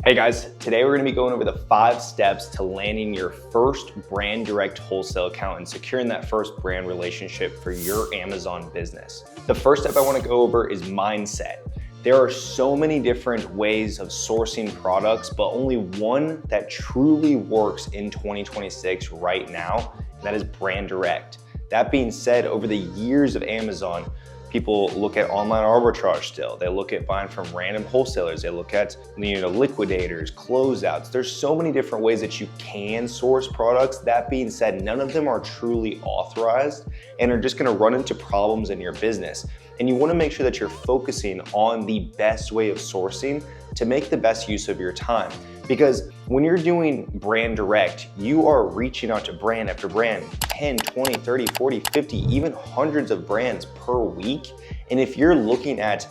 Hey guys, today we're gonna be going over the 5 steps to landing your first brand direct wholesale account and securing that first brand relationship for your Amazon business. The first step I wanna go over is mindset. There are so many different ways of sourcing products, but only one that truly works in 2026 right now, and that is brand direct. That being said, over the years of Amazon, people look at online arbitrage still. They look at buying from random wholesalers. They look at liquidators, closeouts. There's so many different ways that you can source products. That being said, none of them are truly authorized and are just gonna run into problems in your business. And you wanna make sure that you're focusing on the best way of sourcing to make the best use of your time. Because when you're doing brand direct, you are reaching out to brand after brand, 10, 20, 30, 40, 50, even hundreds of brands per week. And if you're looking at,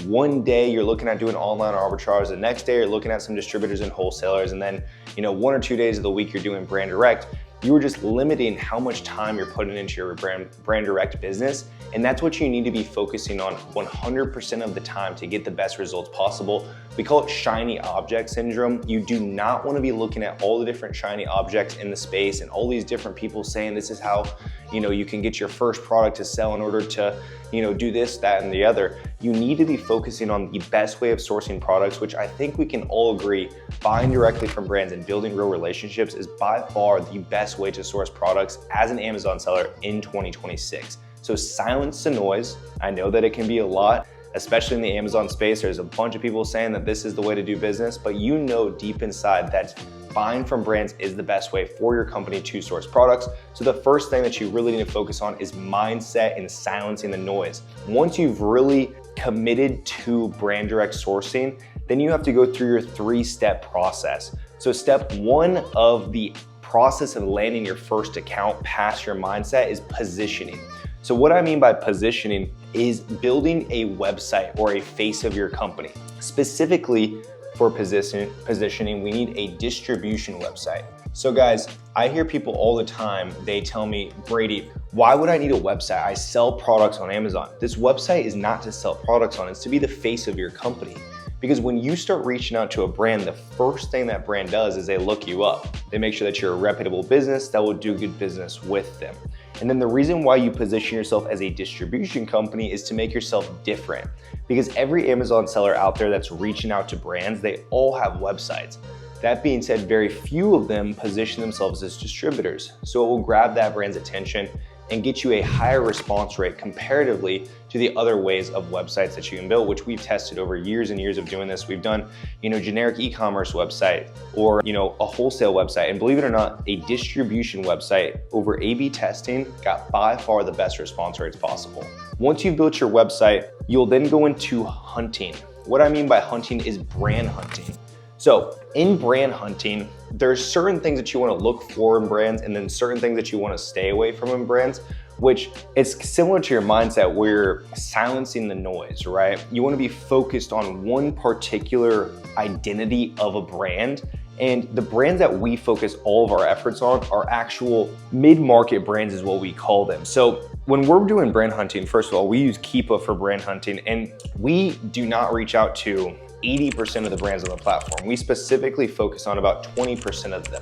one day you're looking at doing online arbitrage, the next day you're looking at some distributors and wholesalers, and then 1 or 2 days of the week you're doing brand direct, you are just limiting how much time you're putting into your brand direct business. And that's what you need to be focusing on 100% of the time to get the best results possible. We call it shiny object syndrome. You do not want to be looking at all the different shiny objects in the space and all these different people saying this is how you can get your first product to sell in order to do this, that, and the other. You need to be focusing on the best way of sourcing products, which I think we can all agree, buying directly from brands and building real relationships is by far the best way to source products as an Amazon seller in 2026. So silence the noise. I know that it can be a lot, especially in the Amazon space. There's a bunch of people saying that this is the way to do business, but you know deep inside that buying from brands is the best way for your company to source products. So the first thing that you really need to focus on is mindset and silencing the noise. Once you've really committed to brand direct sourcing, then you have to go through your 3-step process. So step 1 of the process of landing your first account past your mindset is positioning. So what I mean by positioning is building a website or a face of your company. Specifically for positioning, we need a distribution website. So guys, I hear people all the time, they tell me, Brady, why would I need a website? I sell products on Amazon. This website is not to sell products on, it's to be the face of your company. Because when you start reaching out to a brand, the first thing that brand does is they look you up. They make sure that you're a reputable business that will do good business with them. And then the reason why you position yourself as a distribution company is to make yourself different. Because every Amazon seller out there that's reaching out to brands, they all have websites. That being said, very few of them position themselves as distributors. So it will grab that brand's attention and get you a higher response rate comparatively to the other ways of websites that you can build, which we've tested over years and years of doing this. We've done, generic e-commerce website or, a wholesale website. And believe it or not, a distribution website over A/B testing got by far the best response rates possible. Once you've built your website, you'll then go into hunting. What I mean by hunting is brand hunting. So in brand hunting, there's certain things that you want to look for in brands and then certain things that you want to stay away from in brands, which is similar to your mindset where you're silencing the noise, right? You want to be focused on one particular identity of a brand. And the brands that we focus all of our efforts on are actual mid-market brands is what we call them. So when we're doing brand hunting, first of all, we use Keepa for brand hunting, and we do not reach out to 80% of the brands on the platform. We specifically focus on about 20% of them.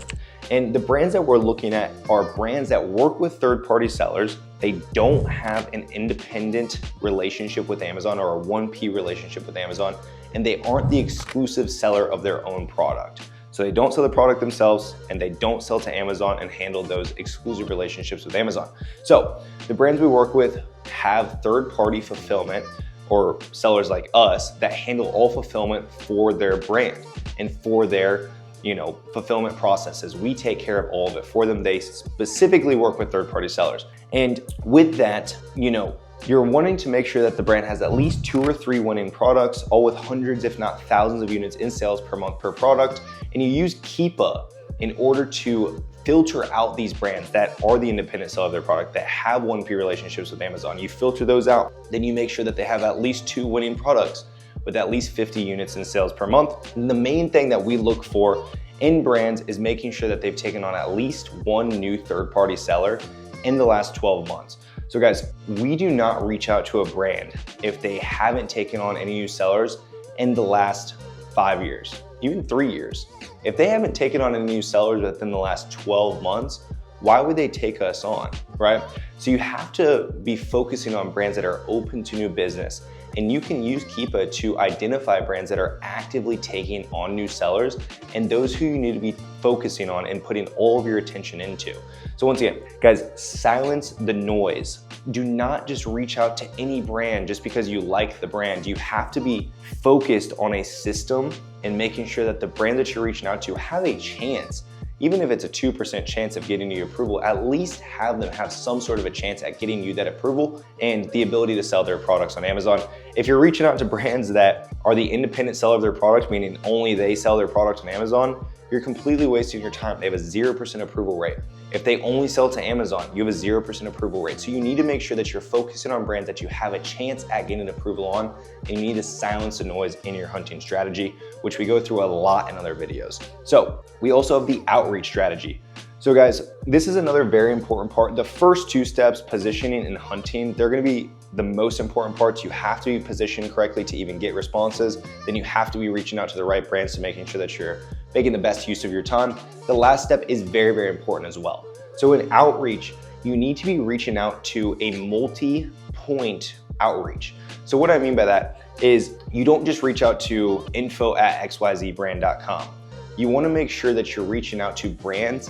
And the brands that we're looking at are brands that work with third-party sellers. They don't have an independent relationship with Amazon or a 1P relationship with Amazon, and they aren't the exclusive seller of their own product. So they don't sell the product themselves and they don't sell to Amazon and handle those exclusive relationships with Amazon. So the brands we work with have third-party fulfillment or sellers like us that handle all fulfillment for their brand and for their fulfillment processes. We take care of all of it for them. They specifically work with third-party sellers. And with that, you're wanting to make sure that the brand has at least 2 or 3 winning products, all with hundreds, if not thousands of units in sales per month per product. And you use Keepa in order to filter out these brands that are the independent seller of their product, that have 1P relationships with Amazon. You filter those out. Then you make sure that they have at least 2 winning products with at least 50 units in sales per month. And the main thing that we look for in brands is making sure that they've taken on at least 1 new third-party seller in the last 12 months. So guys, we do not reach out to a brand if they haven't taken on any new sellers in the last 5 years. even 3 years. If they haven't taken on any new sellers within the last 12 months, why would they take us on, right? So you have to be focusing on brands that are open to new business. And you can use Keepa to identify brands that are actively taking on new sellers and those who you need to be focusing on and putting all of your attention into. So once again, guys, silence the noise. Do not just reach out to any brand just because you like the brand. You have to be focused on a system and making sure that the brand that you're reaching out to have a chance. Even if it's a 2% chance of getting you approval, at least have them have some sort of a chance at getting you that approval and the ability to sell their products on Amazon. If you're reaching out to brands that are the independent seller of their product, meaning only they sell their product on Amazon, you're completely wasting your time. They have a 0% approval rate. If they only sell to Amazon, you have a 0% approval rate. So you need to make sure that you're focusing on brands that you have a chance at getting approval on, and you need to silence the noise in your hunting strategy, which we go through a lot in other videos. So we also have the outreach strategy. So guys, this is another very important part. The first two steps, positioning and hunting, they're gonna be the most important parts. You have to be positioned correctly to even get responses. Then you have to be reaching out to the right brands to making sure that you're making the best use of your time. The last step is very, very important as well. So in outreach, you need to be reaching out to a multi-point outreach. So what I mean by that is you don't just reach out to info@xyzbrand.com. You wanna make sure that you're reaching out to brands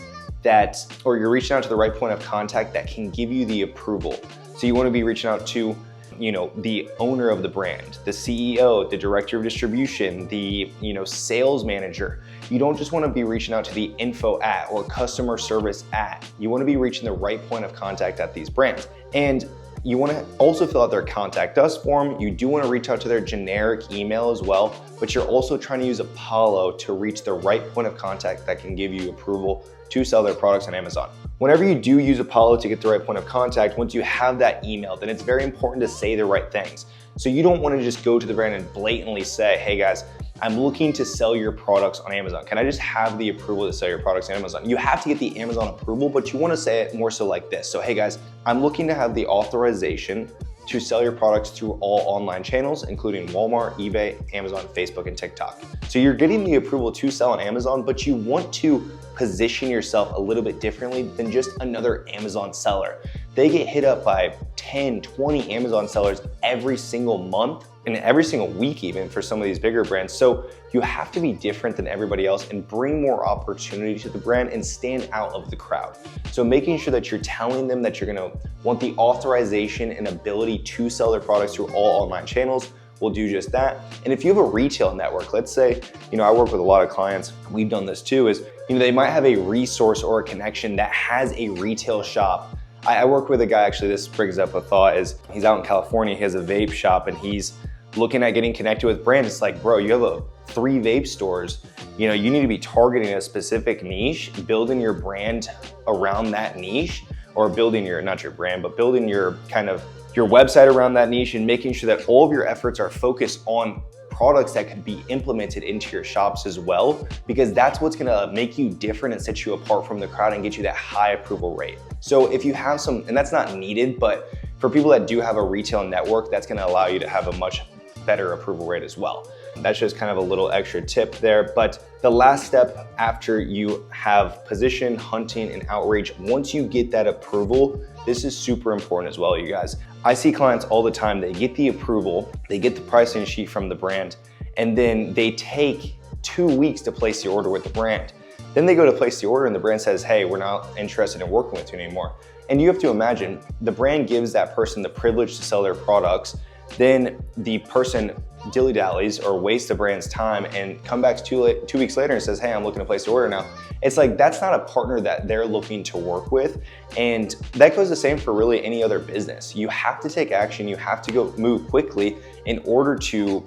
or you're reaching out to the right point of contact that can give you the approval. So you want to be reaching out to, the owner of the brand, the CEO, the director of distribution, the, sales manager. You don't just want to be reaching out to the info at or customer service at. You want to be reaching the right point of contact at these brands. And you want to also fill out their contact us form. You do want to reach out to their generic email as well, but you're also trying to use Apollo to reach the right point of contact that can give you approval to sell their products on Amazon. Whenever you do use Apollo to get the right point of contact, once you have that email, then it's very important to say the right things. So you don't want to just go to the brand and blatantly say, hey guys, I'm looking to sell your products on Amazon. Can I just have the approval to sell your products on Amazon? You have to get the Amazon approval, but you want to say it more so like this. So, hey guys, I'm looking to have the authorization to sell your products through all online channels, including Walmart, eBay, Amazon, Facebook, and TikTok. So you're getting the approval to sell on Amazon, but you want to position yourself a little bit differently than just another Amazon seller. They get hit up by 10, 20 Amazon sellers every single month and every single week even for some of these bigger brands. So you have to be different than everybody else and bring more opportunity to the brand and stand out of the crowd. So making sure that you're telling them that you're gonna want the authorization and ability to sell their products through all online channels will do just that. And if you have a retail network, let's say, I work with a lot of clients, we've done this too, is, they might have a resource or a connection that has a retail shop. I work with a guy, actually, this brings up a thought, is he's out in California, he has a vape shop and he's looking at getting connected with brands. It's like, bro, you have 3 vape stores. You need to be targeting a specific niche, building your brand around that niche, or building not your brand, but building your website around that niche and making sure that all of your efforts are focused on products that could be implemented into your shops as well, because that's what's gonna make you different and set you apart from the crowd and get you that high approval rate. So if you have some, and that's not needed, but for people that do have a retail network, that's gonna allow you to have a much better approval rate as well. That's just kind of a little extra tip there. But the last step after you have position, hunting, and outreach, once you get that approval, this is super important as well, you guys. I see clients all the time, they get the approval, they get the pricing sheet from the brand, and then they take 2 weeks to place the order with the brand. Then they go to place the order and the brand says, hey, we're not interested in working with you anymore. And you have to imagine, the brand gives that person the privilege to sell their products, then the person dilly-dallies or wastes the brand's time and come back 2 weeks later and says, hey, I'm looking to place the order now. It's like, that's not a partner that they're looking to work with. And that goes the same for really any other business. You have to take action. You have to go move quickly in order to,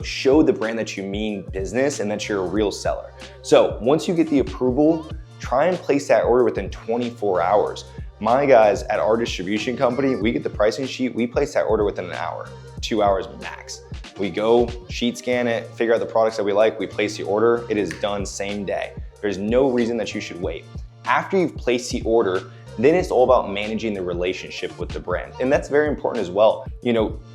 show the brand that you mean business and that you're a real seller. So once you get the approval, try and place that order within 24 hours. My guys at our distribution company, we get the pricing sheet, we place that order within an hour, 2 hours max. We go sheet scan it, figure out the products that we like, we place the order, it is done same day. There's no reason that you should wait. After you've placed the order, then it's all about managing the relationship with the brand. And that's very important as well.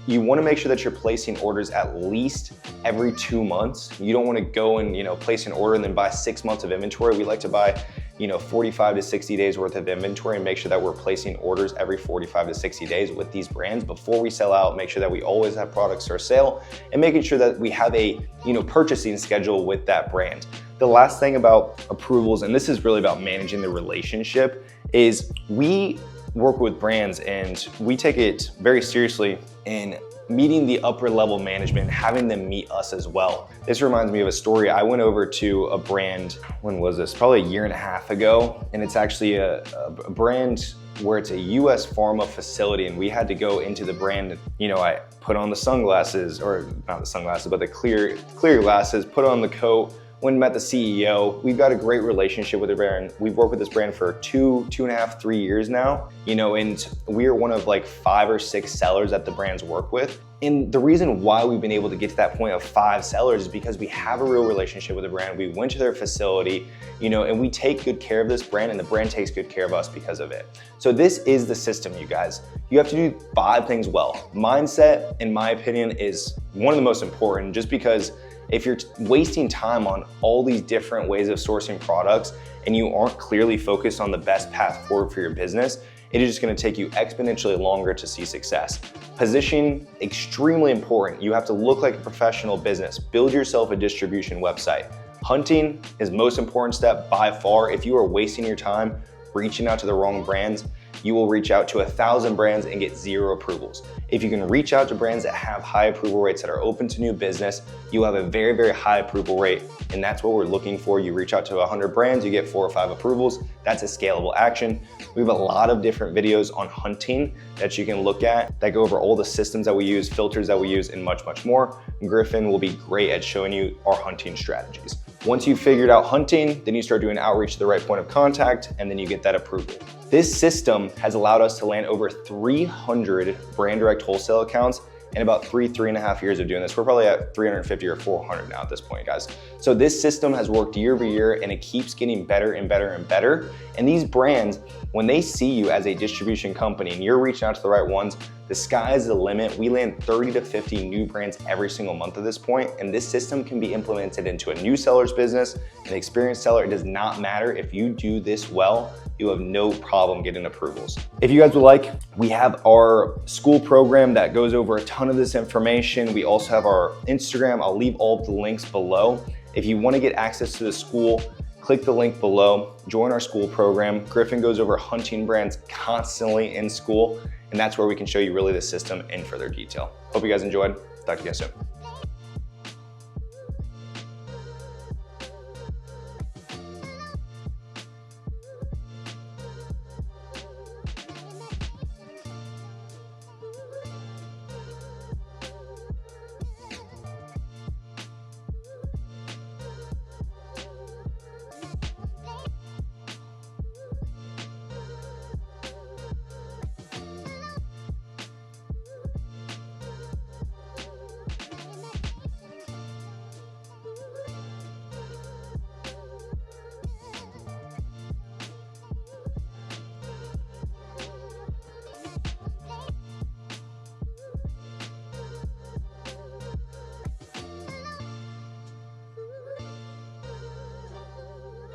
you want to make sure that you're placing orders at least every 2 months. You don't want to go and place an order and then buy 6 months of inventory. We like to buy 45 to 60 days worth of inventory and make sure that we're placing orders every 45 to 60 days with these brands before we sell out. Make sure that we always have products for sale and making sure that we have a purchasing schedule with that brand. The last thing about approvals, and this is really about managing the relationship, is we work with brands and we take it very seriously in meeting the upper level management, having them meet us as well. This reminds me of a story. I went over to a brand, when was this? Probably a year and a half ago. And it's actually a brand where it's a US pharma facility, and we had to go into the brand. I put on the sunglasses, or not the sunglasses, but the clear glasses, put on the coat, went and met the CEO. We've got a great relationship with the brand. We've worked with this brand for two and a half, 3 years now, and we are one of like 5 or 6 sellers that the brands work with. And the reason why we've been able to get to that point of 5 sellers is because we have a real relationship with the brand. We went to their facility, and we take good care of this brand, and the brand takes good care of us because of it. So this is the system, you guys. You have to do 5 things well. Mindset, in my opinion, is one of the most important, just because if you're wasting time on all these different ways of sourcing products and you aren't clearly focused on the best path forward for your business, it is just gonna take you exponentially longer to see success. Positioning, extremely important. You have to look like a professional business. Build yourself a distribution website. Hunting is most important step by far. If you are wasting your time reaching out to the wrong brands, you will reach out to 1,000 brands and get 0 approvals. If you can reach out to brands that have high approval rates, that are open to new business, you have a very, very high approval rate, and that's what we're looking for. You reach out to 100 brands, you get 4 or 5 approvals. That's a scalable action. We have a lot of different videos on hunting that you can look at that go over all the systems that we use, filters that we use, and much, much more. Griffin will be great at showing you our hunting strategies. Once you've figured out hunting, then you start doing outreach to the right point of contact, and then you get that approval. This system has allowed us to land over 300 brand direct wholesale accounts in about 3.5 years of doing this. We're probably at 350 or 400 now at this point, guys. So this system has worked year over year, and it keeps getting better and better and better. And these brands, when they see you as a distribution company and you're reaching out to the right ones, the sky is the limit. We land 30 to 50 new brands every single month at this point, and this system can be implemented into a new seller's business, an experienced seller. It does not matter. If you do this well, you have no problem getting approvals. If you guys would like, we have our school program that goes over a ton of this information. We also have our Instagram. I'll leave all of the links below. If you want to get access to the school, click the link below, join our school program. Griffin goes over hunting brands constantly in school, and that's where we can show you really the system in further detail. Hope you guys enjoyed. Talk to you guys soon.